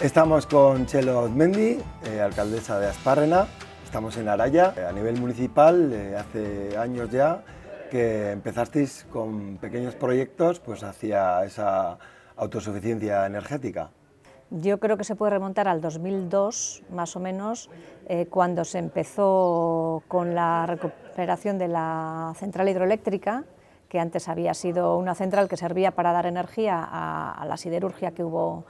Estamos con Txelo Otmendi, alcaldesa de Aspárrena. Estamos en Araya, a nivel municipal, hace años ya que empezasteis con pequeños proyectos pues, hacia esa autosuficiencia energética. Yo creo que se puede remontar al 2002, más o menos, cuando se empezó con la recuperación de la central hidroeléctrica, que antes había sido una central que servía para dar energía a la siderurgia que hubo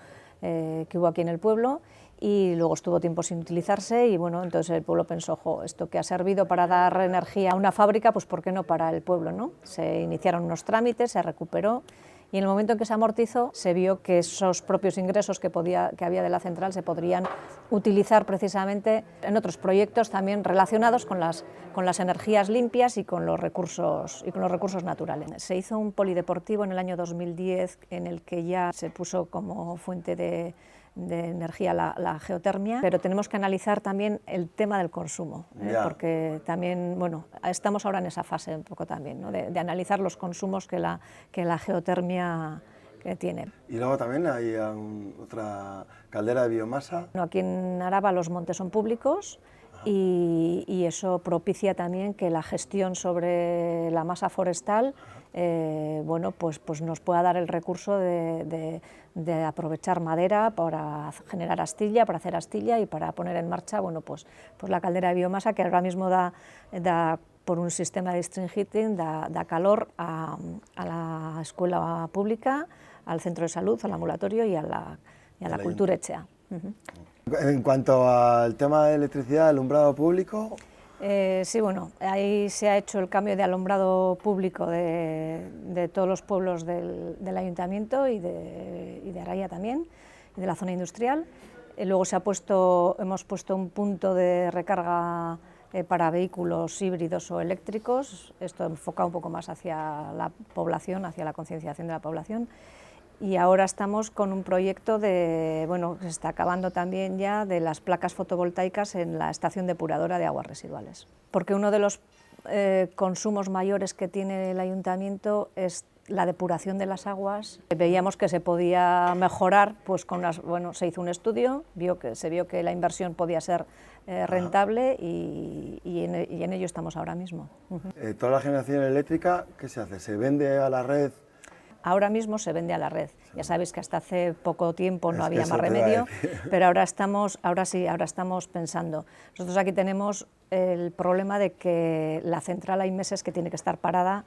aquí en el pueblo, y luego estuvo tiempo sin utilizarse y bueno, entonces el pueblo pensó, esto que ha servido para dar energía a una fábrica, pues ¿por qué no para el pueblo, ¿no? Se iniciaron unos trámites, se recuperó y en el momento en que se amortizó se vio que esos propios ingresos que había de la central se podrían utilizar precisamente en otros proyectos también relacionados con las energías limpias y con los recursos naturales. Se hizo un polideportivo en el año 2010 en el que ya se puso como fuente de energía la geotermia, pero tenemos que analizar también el tema del consumo, porque también, bueno, estamos ahora en esa fase un poco también, ¿no? de analizar los consumos que la geotermia tiene. Y luego también hay otra caldera de biomasa. Aquí en Araba los montes son públicos y eso propicia también que la gestión sobre la masa forestal bueno, pues nos pueda dar el recurso de aprovechar madera para generar astilla, para hacer astilla y para poner en marcha bueno, pues la caldera de biomasa que ahora mismo da por un sistema de district heating, da calor a la escuela pública, al centro de salud, al ambulatorio y a la cultura etxea. En cuanto al tema de electricidad, alumbrado público... Sí, bueno, ahí se ha hecho el cambio de alumbrado público de todos los pueblos del ayuntamiento y de Araya también, y de la zona industrial. Luego hemos puesto un punto de recarga para vehículos híbridos o eléctricos, esto enfocado un poco más hacia la población, hacia la concienciación de la población. Y ahora estamos con un proyecto bueno, que se está acabando también ya, de las placas fotovoltaicas en la estación depuradora de aguas residuales. Porque uno de los consumos mayores que tiene el ayuntamiento es la depuración de las aguas. Veíamos que se podía mejorar, pues bueno, se hizo un estudio, se vio que la inversión podía ser rentable y en ello estamos ahora mismo. Toda la generación eléctrica, ¿qué se hace? ¿Se vende a la red? Ahora mismo se vende a la red. Ya sabéis que hasta hace poco tiempo no había más remedio, pero ahora estamos pensando. Nosotros aquí tenemos el problema de que la central hay meses que tiene que estar parada,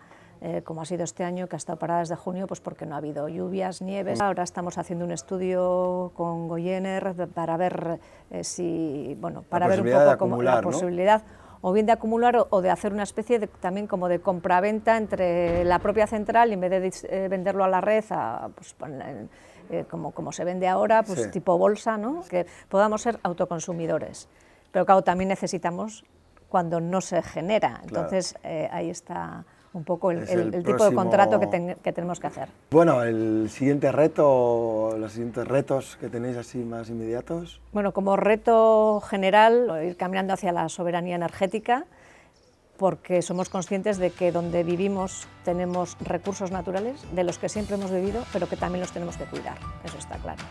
como ha sido este año, que ha estado parada desde junio, pues porque no ha habido lluvias, nieves. Ahora estamos haciendo un estudio con Goyener para ver para ver un poco cómo la posibilidad, o bien de acumular o de hacer una especie también como de compraventa entre la propia central y en vez de venderlo a la red, pues, como se vende ahora, pues tipo bolsa, ¿no? Que podamos ser autoconsumidores. Pero claro, también necesitamos cuando no se genera, entonces ahí está un poco el tipo de contrato que tenemos que hacer. Bueno, el siguiente reto, los siguientes retos que tenéis así más inmediatos. Bueno, como reto general, ir caminando hacia la soberanía energética, porque somos conscientes de que donde vivimos tenemos recursos naturales, de los que siempre hemos vivido, pero que también los tenemos que cuidar, eso está claro.